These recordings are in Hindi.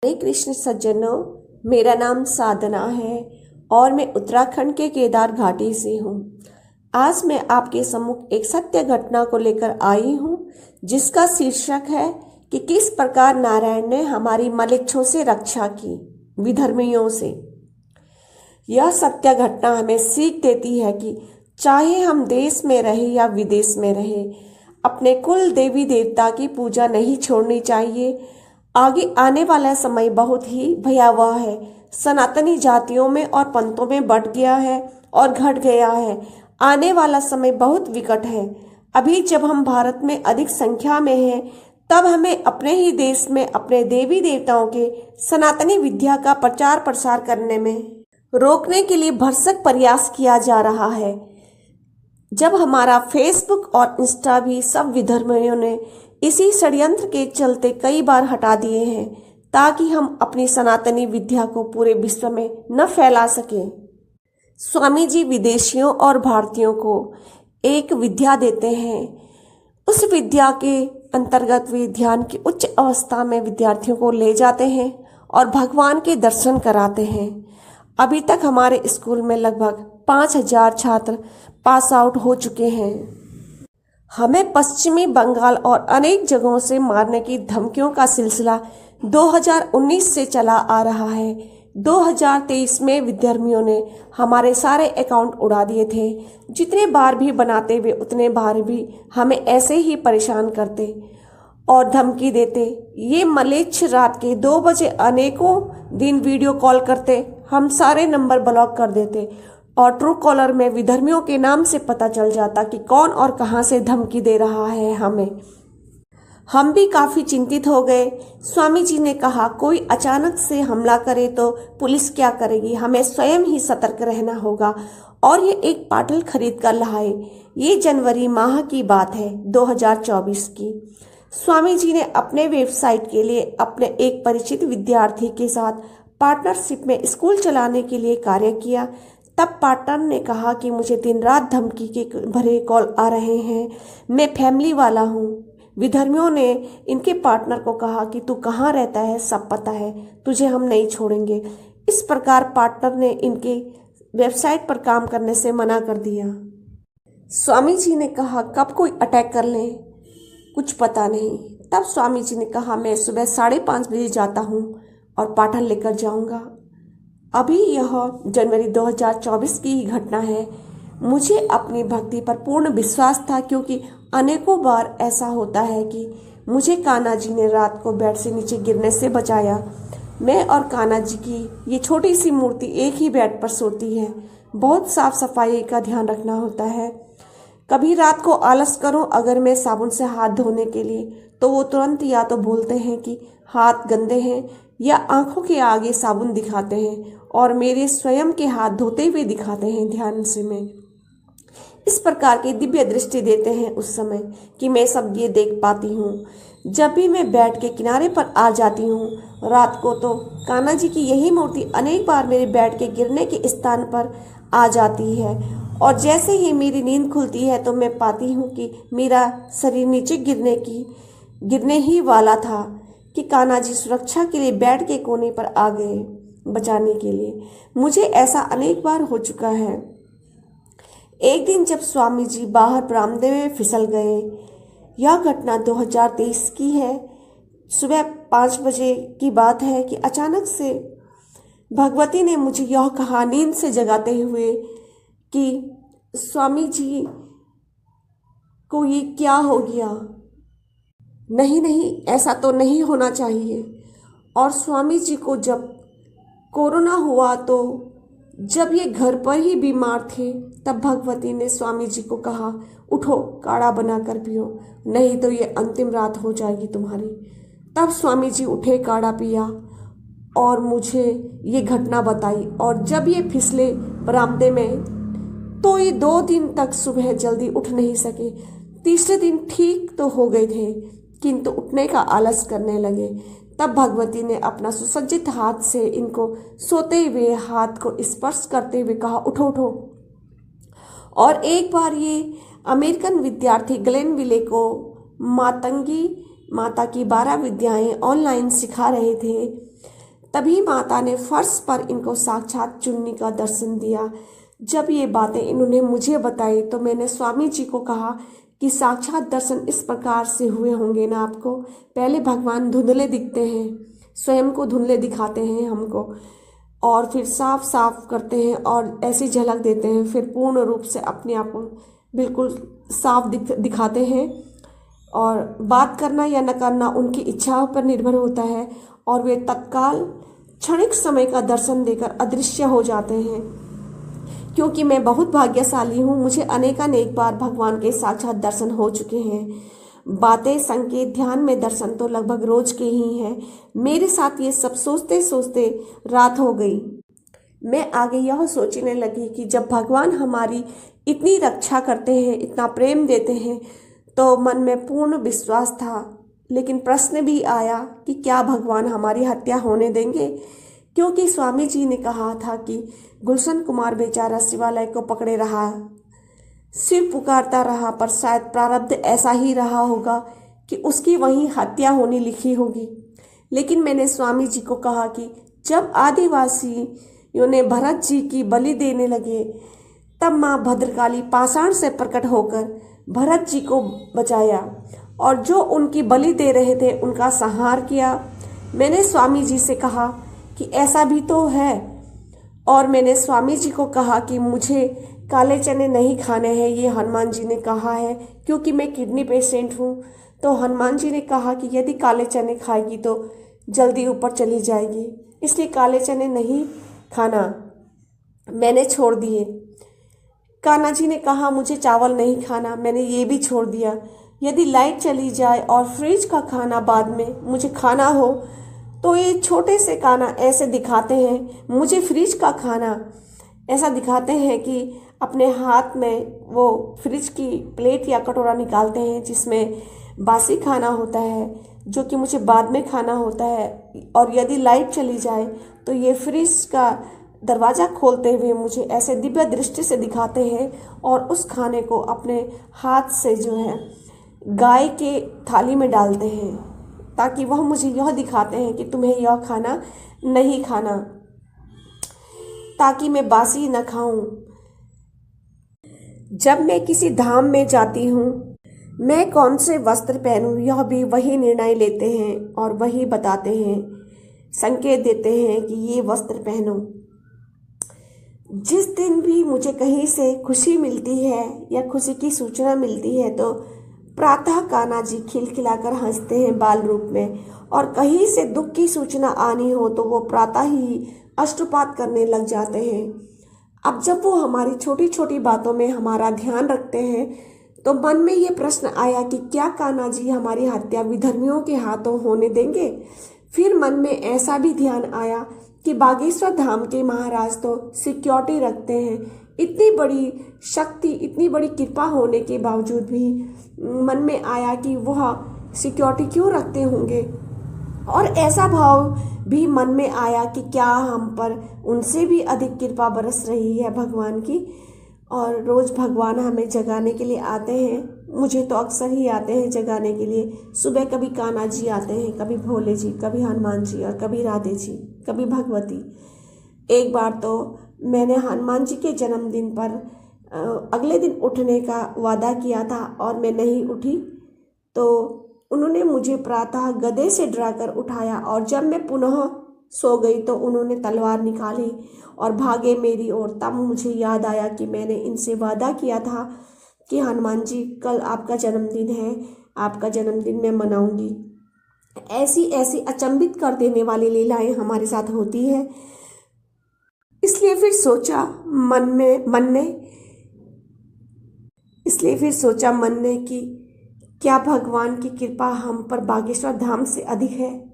हरे कृष्ण सज्जनों, मेरा नाम साधना है और मैं उत्तराखंड के केदार घाटी से हूँ। आज मैं आपके सम्मुख एक सत्य घटना को लेकर आई हूँ, जिसका शीर्षक है कि किस प्रकार नारायण ने हमारी मलेच्छों से रक्षा की, विधर्मियों से। यह सत्य घटना हमें सीख देती है कि चाहे हम देश में रहे या विदेश में रहे, अपने कुल देवी देवता की पूजा नहीं छोड़नी चाहिए। आगे आने वाला समय बहुत ही भयावह है। सनातनी जातियों में और पंथों में बंट गया है और घट गया है। आने वाला समय बहुत विकट है। अभी जब हम भारत में अधिक संख्या में हैं, तब हमें अपने ही देश में अपने देवी देवताओं के सनातनी विद्या का प्रचार प्रसार करने में रोकने के लिए भरसक प्रयास किया जा रहा है। जब हमारा फेसबुक और इंस्टा भी सब विधर्मियों ने इसी षड्यंत्र के चलते कई बार हटा दिए हैं, ताकि हम अपनी सनातनी विद्या को पूरे विश्व में न फैला सकें। स्वामी जी विदेशियों और भारतीयों को एक विद्या देते हैं। उस विद्या के अंतर्गत वे ध्यान की उच्च अवस्था में विद्यार्थियों को ले जाते हैं और भगवान के दर्शन कराते हैं। अभी तक हमारे स्कूल में लगभग 5000 छात्र पास आउट हो चुके हैं। हमें पश्चिमी बंगाल और अनेक जगहों से मारने की धमकियों का सिलसिला 2019 से चला आ रहा है। 2023 में विधर्मियों ने हमारे सारे अकाउंट उड़ा दिए थे। जितने बार भी बनाते वे उतने बार भी हमें ऐसे ही परेशान करते और धमकी देते। ये मलेच्छ रात के 2 बजे अनेकों दिन वीडियो कॉल करते, हम सारे नंबर ब्लॉक कर देते और ट्रू कॉलर में विधर्मियों के नाम से पता चल जाता कि कौन और कहां से धमकी दे रहा है हमें। हम भी काफी चिंतित हो गए। स्वामी जी ने कहा, कोई अचानक से हमला करे तो पुलिस क्या करेगी, हमें स्वयं ही सतर्क रहना होगा और ये एक पाटल खरीद कर लाए। ये जनवरी माह की बात है, 2024 की। स्वामी जी ने अपने वेबसाइट के लिए अपने एक परिचित विद्यार्थी के साथ पार्टनरशिप में स्कूल चलाने के लिए कार्य किया। तब पार्टनर ने कहा कि मुझे दिन रात धमकी के भरे कॉल आ रहे हैं, मैं फैमिली वाला हूँ। विधर्मियों ने इनके पार्टनर को कहा कि तू कहाँ रहता है, सब पता है, तुझे हम नहीं छोड़ेंगे। इस प्रकार पार्टनर ने इनके वेबसाइट पर काम करने से मना कर दिया। स्वामी जी ने कहा, कब कोई अटैक कर ले, कुछ पता नहीं। तब स्वामी जी ने कहा, मैं सुबह 5:30 बजे जाता हूँ और पाठन लेकर जाऊँगा। अभी यह जनवरी 2024 की ही घटना है। मुझे अपनी भक्ति पर पूर्ण विश्वास था, क्योंकि अनेकों बार ऐसा होता है कि मुझे कान्हा जी ने रात को बेड से नीचे गिरने से बचाया। मैं और कान्हा जी की ये छोटी सी मूर्ति एक ही बेड पर सोती है। बहुत साफ सफाई का ध्यान रखना होता है। कभी रात को आलस करूं अगर मैं साबुन से हाथ धोने के लिए, तो वो तुरंत या तो बोलते हैं कि हाथ गंदे हैं या आंखों के आगे साबुन दिखाते हैं और मेरे स्वयं के हाथ धोते हुए दिखाते हैं ध्यान से। मैं इस प्रकार की दिव्य दृष्टि देते हैं उस समय कि मैं सब ये देख पाती हूँ। जब भी मैं बेड के किनारे पर आ जाती हूँ रात को, तो कान्हा जी की यही मूर्ति अनेक बार मेरे बेड के गिरने के स्थान पर आ जाती है और जैसे ही मेरी नींद खुलती है तो मैं पाती हूँ कि मेरा शरीर नीचे गिरने ही वाला था कि कान्हा जी सुरक्षा के लिए बेड के कोने पर आ गए बचाने के लिए। मुझे ऐसा अनेक बार हो चुका है। एक दिन जब स्वामी जी बाहर बरामदे में फिसल गए, यह घटना 2023 की है। सुबह 5 बजे की बात है कि अचानक से भगवती ने मुझे यह कहा नींद से जगाते हुए कि स्वामी जी को ये क्या हो गया, नहीं नहीं, ऐसा तो नहीं होना चाहिए। और स्वामी जी को जब कोरोना हुआ, तो जब ये घर पर ही बीमार थे, तब भगवती ने स्वामी जी को कहा, उठो काढ़ा बनाकर पियो, नहीं तो ये अंतिम रात हो जाएगी तुम्हारी। तब स्वामी जी उठे, काढ़ा पिया और मुझे ये घटना बताई। और जब ये फिसले बरामदे में, तो ये 2 दिन तक सुबह जल्दी उठ नहीं सके। तीसरे दिन ठीक तो हो गए थे, किंतु उठने का आलस करने लगे। तब भगवती ने अपना सुसज्जित हाथ से इनको सोते हुए हाथ को स्पर्श करते हुए कहा, उठो उठो। और एक बार ये अमेरिकन विद्यार्थी ग्लेन विले को मातंगी माता की 12 विद्याएं ऑनलाइन सिखा रहे थे। तभी माता ने फर्श पर इनको साक्षात चुन्नी का दर्शन दिया। जब ये बातें इन्होंने मुझे बताई तो मैंने स्वामी जी को कहा कि साक्षात दर्शन इस प्रकार से हुए होंगे ना आपको। पहले भगवान धुंधले दिखते हैं, स्वयं को धुंधले दिखाते हैं हमको, और फिर साफ साफ करते हैं और ऐसी झलक देते हैं, फिर पूर्ण रूप से अपने आप को बिल्कुल साफ दिखाते हैं। और बात करना या न करना उनकी इच्छाओं पर निर्भर होता है, और वे तत्काल क्षणिक समय का दर्शन देकर अदृश्य हो जाते हैं। क्योंकि मैं बहुत भाग्यशाली हूँ, मुझे अनेकानेक बार भगवान के साक्षात दर्शन हो चुके हैं। बातें, संकेत, ध्यान में दर्शन तो लगभग रोज के ही हैं। मेरे साथ ये सब सोचते सोचते रात हो गई। मैं आगे यह सोचने लगी कि जब भगवान हमारी इतनी रक्षा करते हैं, इतना प्रेम देते हैं, तो मन में पूर्ण विश्वास था। लेकिन प्रश्न भी आया कि क्या भगवान हमारी हत्या होने देंगे? क्योंकि स्वामी जी ने कहा था कि गुलशन कुमार बेचारा शिवालय को पकड़े रहा, सिर पुकारता रहा, पर शायद प्रारब्ध ऐसा ही रहा होगा कि उसकी वहीं हत्या होनी लिखी होगी। लेकिन मैंने स्वामी जी को कहा कि जब आदिवासियों ने भरत जी की बलि देने लगे, तब माँ भद्रकाली पाषाण से प्रकट होकर भरत जी को बचाया, और जो उनकी बलि दे रहे थे उनका संहार किया। मैंने स्वामी जी से कहा कि ऐसा भी तो है, और मैंने स्वामी जी को कहा कि मुझे काले चने नहीं खाने हैं, ये हनुमान जी ने कहा है, क्योंकि मैं किडनी पेशेंट हूँ। तो हनुमान जी ने कहा कि यदि काले चने खाएगी तो जल्दी ऊपर चली जाएगी, इसलिए काले चने नहीं खाना। मैंने छोड़ दिए। कान्हा जी ने कहा मुझे चावल नहीं खाना, मैंने ये भी छोड़ दिया। यदि लाइट चली जाए और फ्रिज का खाना बाद में मुझे खाना हो, तो ये छोटे से कान्हा ऐसे दिखाते हैं मुझे फ्रिज का खाना, ऐसा दिखाते हैं कि अपने हाथ में वो फ्रिज की प्लेट या कटोरा निकालते हैं जिसमें बासी खाना होता है, जो कि मुझे बाद में खाना होता है। और यदि लाइट चली जाए तो ये फ्रिज का दरवाज़ा खोलते हुए मुझे ऐसे दिव्य दृष्टि से दिखाते हैं, और उस खाने को अपने हाथ से जो है गाय के थाली में डालते हैं, ताकि वह मुझे यह दिखाते हैं कि तुम्हें यह खाना नहीं खाना, ताकि मैं बासी न खाऊं। जब मैं किसी धाम में जाती हूँ, मैं कौन से वस्त्र पहनूं, यह भी वही निर्णय लेते हैं और वही बताते हैं, संकेत देते हैं कि ये वस्त्र पहनो। जिस दिन भी मुझे कहीं से खुशी मिलती है या खुशी की सूचना मिलती है, तो प्रातः कान्हा जी खिलखिलाकर हंसते हैं बाल रूप में, और कहीं से दुख की सूचना आनी हो तो वो प्रातः ही अष्टपात करने लग जाते हैं। अब जब वो हमारी छोटी छोटी बातों में हमारा ध्यान रखते हैं, तो मन में ये प्रश्न आया कि क्या कान्हा जी हमारी हत्या विधर्मियों के हाथों होने देंगे? फिर मन में ऐसा भी ध्यान आया कि बागेश्वर धाम के महाराज तो सिक्योरिटी रखते हैं। इतनी बड़ी शक्ति, इतनी बड़ी कृपा होने के बावजूद भी मन में आया कि वह सिक्योरिटी क्यों रखते होंगे। और ऐसा भाव भी मन में आया कि क्या हम पर उनसे भी अधिक कृपा बरस रही है भगवान की। और रोज़ भगवान हमें जगाने के लिए आते हैं, मुझे तो अक्सर ही आते हैं जगाने के लिए। सुबह कभी कान्हा जी आते हैं, कभी भोले जी, कभी हनुमान जी, और कभी राधे जी, कभी भगवती। एक बार तो मैंने हनुमान जी के जन्मदिन पर अगले दिन उठने का वादा किया था और मैं नहीं उठी, तो उन्होंने मुझे प्रातः गधे से डराकर उठाया, और जब मैं पुनः सो गई तो उन्होंने तलवार निकाली और भागे मेरी ओर। तब मुझे याद आया कि मैंने इनसे वादा किया था कि हनुमान जी कल आपका जन्मदिन है, आपका जन्मदिन मैं मनाऊंगी। ऐसी ऐसी अचंभित कर देने वाली लीलाएं हमारे साथ होती है। इसलिए फिर सोचा मन ने कि क्या भगवान की कृपा हम पर बागेश्वर धाम से अधिक है?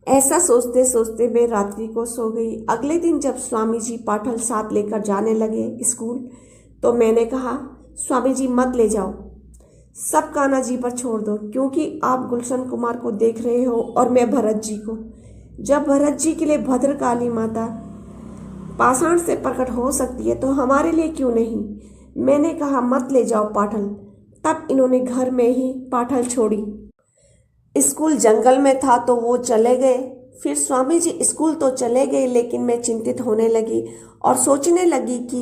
ऐसा सोचते सोचते मैं रात्रि को सो गई। अगले दिन जब स्वामी जी पाठल साथ लेकर जाने लगे स्कूल, तो मैंने कहा स्वामी जी मत ले जाओ, सब कान्हा जी पर छोड़ दो, क्योंकि आप गुलशन कुमार को देख रहे हो और मैं भरत जी को। जब भरत जी के लिए भद्रकाली माता पाषाण से प्रकट हो सकती है, तो हमारे लिए क्यों नहीं? मैंने कहा मत ले जाओ पाठल। तब इन्होंने घर में ही पाठल छोड़ी। स्कूल जंगल में था तो वो चले गए। फिर स्वामी जी स्कूल तो चले गए, लेकिन मैं चिंतित होने लगी और सोचने लगी कि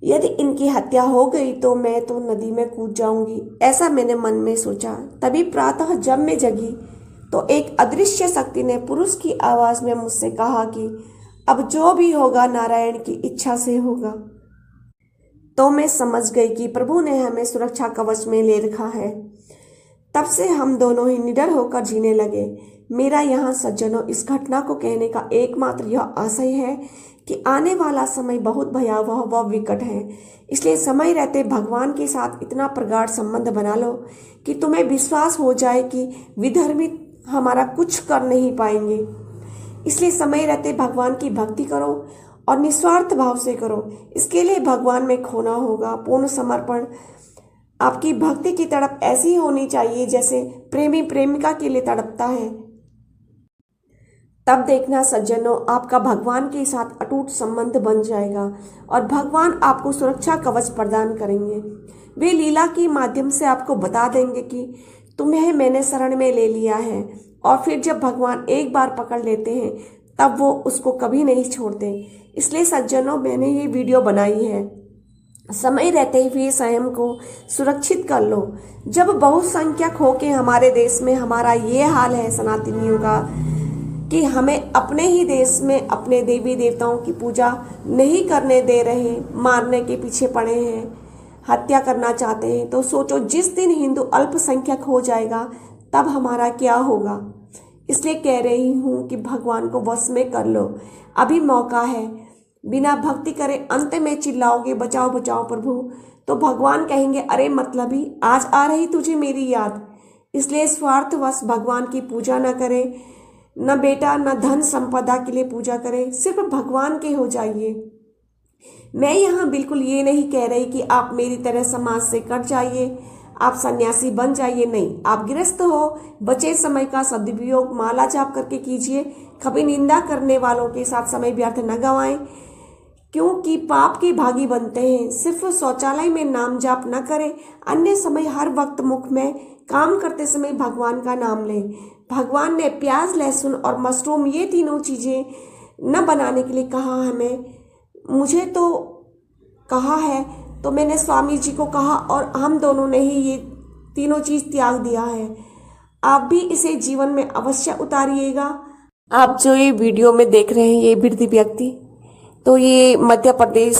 यदि इनकी हत्या हो गई तो मैं तो नदी में कूद जाऊंगी। ऐसा मैंने मन में सोचा। तभी प्रातः जब मैं जगी तो एक अदृश्य शक्ति ने पुरुष की आवाज में मुझसे कहा कि अब जो भी होगा नारायण की इच्छा से होगा। तो मैं समझ गई कि प्रभु ने हमें सुरक्षा कवच में ले रखा है। तब से हम दोनों ही निडर होकर जीने लगे। मेरा यहाँ सज्जनों इस घटना को कहने का एकमात्र यह आशय है कि आने वाला समय बहुत भयावह व विकट है। इसलिए समय रहते भगवान के साथ इतना प्रगाढ़ संबंध बना लो कि तुम्हें विश्वास हो जाए कि विधर्मी हमारा कुछ कर नहीं पाएंगे। इसलिए समय रहते भगवान की भक्ति करो और निस्वार्थ भाव से करो। इसके लिए भगवान में खोना होगा पूर्ण समर्पण। आपकी भक्ति की तड़प ऐसी होनी चाहिए जैसे प्रेमी प्रेमिका के लिए तड़पता है। तब देखना सज्जनों, आपका भगवान के साथ अटूट संबंध बन जाएगा और भगवान आपको सुरक्षा कवच प्रदान करेंगे। वे लीला के माध्यम से आपको बता देंगे कि तुम्हें मैंने शरण में ले लिया है। और फिर जब भगवान एक बार पकड़ लेते हैं तब वो उसको कभी नहीं छोड़ते। इसलिए सज्जनों, मैंने ये वीडियो बनाई है। समय रहते ही स्वयं को सुरक्षित कर लो। जब बहुसंख्यक होके हमारे देश में हमारा ये हाल है सनातनियों का कि हमें अपने ही देश में अपने देवी देवताओं की पूजा नहीं करने दे रहे, मारने के पीछे पड़े हैं, हत्या करना चाहते हैं, तो सोचो जिस दिन हिंदू अल्पसंख्यक हो जाएगा तब हमारा क्या होगा। इसलिए कह रही हूँ कि भगवान को वश में कर लो, अभी मौका है। बिना भक्ति करे अंत में चिल्लाओगे बचाओ बचाओ प्रभु, तो भगवान कहेंगे अरे मतलबी आज आ रही तुझे मेरी याद। इसलिए स्वार्थवश भगवान की पूजा न करे, न बेटा न धन संपदा के लिए पूजा करे, सिर्फ भगवान के हो जाइए। मैं यहाँ बिल्कुल ये नहीं कह रही कि आप मेरी तरह समाज से कट जाइए, आप सन्यासी बन जाइए, नहीं। आप गृहस्थ हो, बचे समय का सदुपयोग माला जाप करके कीजिए। कभी निंदा करने वालों के साथ समय व्यर्थ न गंवाएं, क्योंकि पाप के भागी बनते हैं। सिर्फ शौचालय में नाम जाप न करें, अन्य समय हर वक्त मुख में काम करते समय भगवान का नाम लें। भगवान ने प्याज लहसुन और मशरूम ये तीनों चीजें न बनाने के लिए कहा हमें। मुझे तो कहा है तो मैंने स्वामी जी को कहा और हम दोनों ने ही ये तीनों चीज त्याग दिया है। आप भी इसे जीवन में अवश्य उतारिएगा। आप जो ये वीडियो में देख रहे हैं ये वृद्ध व्यक्ति, तो ये मध्य प्रदेश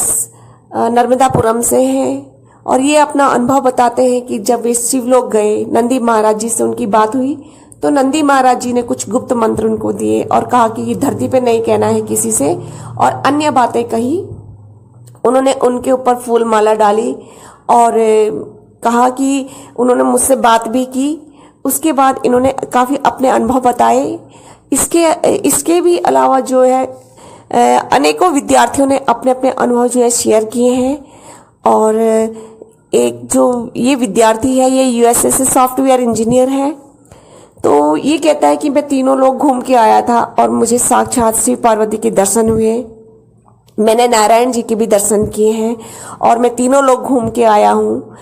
नर्मदापुरम से हैं और ये अपना अनुभव बताते हैं कि जब वे शिवलोक गए, नंदी महाराज जी से उनकी बात हुई तो नंदी महाराज जी ने कुछ गुप्त मंत्र उनको दिए और कहा कि ये धरती पे नहीं कहना है किसी से, और अन्य बातें कही। उन्होंने उनके ऊपर फूल माला डाली और कहा कि उन्होंने मुझसे बात भी की। उसके बाद इन्होंने काफ़ी अपने अनुभव बताए। इसके भी अलावा जो है अनेकों विद्यार्थियों ने अपने अपने अनुभव जो है शेयर किए हैं। और एक जो ये विद्यार्थी है ये यूएसए से सॉफ्टवेयर इंजीनियर है, तो ये कहता है कि मैं तीनों लोग घूम के आया था और मुझे साक्षात शिव पार्वती के दर्शन हुए। मैंने नारायण जी के भी दर्शन किए हैं और मैं तीनों लोग घूम के आया हूँ।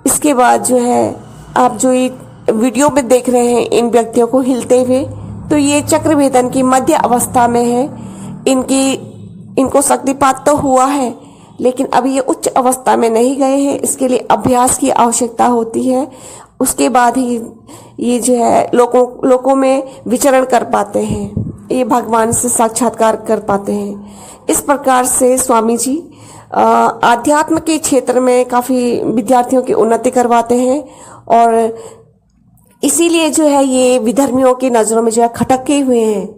इसके बाद जो है आप जो ये वीडियो में देख रहे हैं इन व्यक्तियों को हिलते हुए, तो ये चक्रभेदन की मध्य अवस्था में है। इनको शक्तिपात तो हुआ है लेकिन अभी ये उच्च अवस्था में नहीं गए हैं। इसके लिए अभ्यास की आवश्यकता होती है, उसके बाद ही ये जो है लोगों में विचरण कर पाते हैं, ये भगवान से साक्षात्कार कर पाते हैं। इस प्रकार से स्वामी जी आध्यात्म के क्षेत्र में काफ़ी विद्यार्थियों की उन्नति करवाते हैं और इसीलिए जो है ये विधर्मियों की नज़रों में जो है खटके हुए हैं।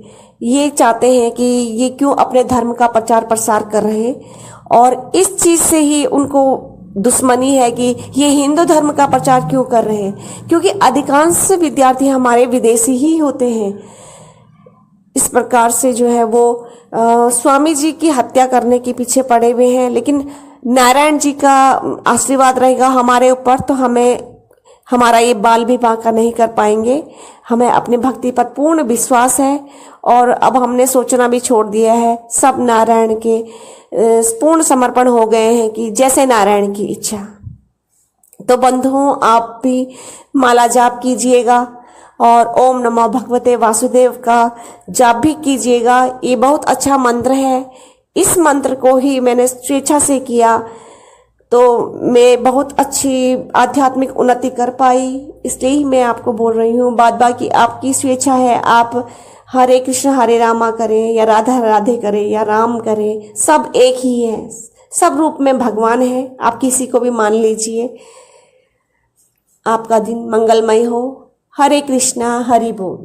ये चाहते हैं कि ये क्यों अपने धर्म का प्रचार प्रसार कर रहे हैं, और इस चीज़ से ही उनको दुश्मनी है कि ये हिंदू धर्म का प्रचार क्यों कर रहे हैं, क्योंकि अधिकांश विद्यार्थी हमारे विदेशी ही होते हैं। इस प्रकार से जो है वो स्वामी जी की हत्या करने के पीछे पड़े हुए हैं। लेकिन नारायण जी का आशीर्वाद रहेगा हमारे ऊपर तो हमारा ये बाल भी बांका नहीं कर पाएंगे। हमें अपनी भक्ति पर पूर्ण विश्वास है और अब हमने सोचना भी छोड़ दिया है। सब नारायण के पूर्ण समर्पण हो गए हैं कि जैसे नारायण की इच्छा। तो बंधुओं, आप भी माला जाप कीजिएगा, और ओम नमो भगवते वासुदेव का जाप भी कीजिएगा। ये बहुत अच्छा मंत्र है। इस मंत्र को ही मैंने स्वेच्छा से किया तो मैं बहुत अच्छी आध्यात्मिक उन्नति कर पाई, इसलिए ही मैं आपको बोल रही हूँ। बाद बाकी आपकी स्वेच्छा है, आप हरे कृष्ण हरे रामा करें या राधा राधे करें या राम करें, सब एक ही है, सब रूप में भगवान है। आप किसी को भी मान लीजिए। आपका दिन मंगलमय हो। हरे कृष्णा हरि बोल।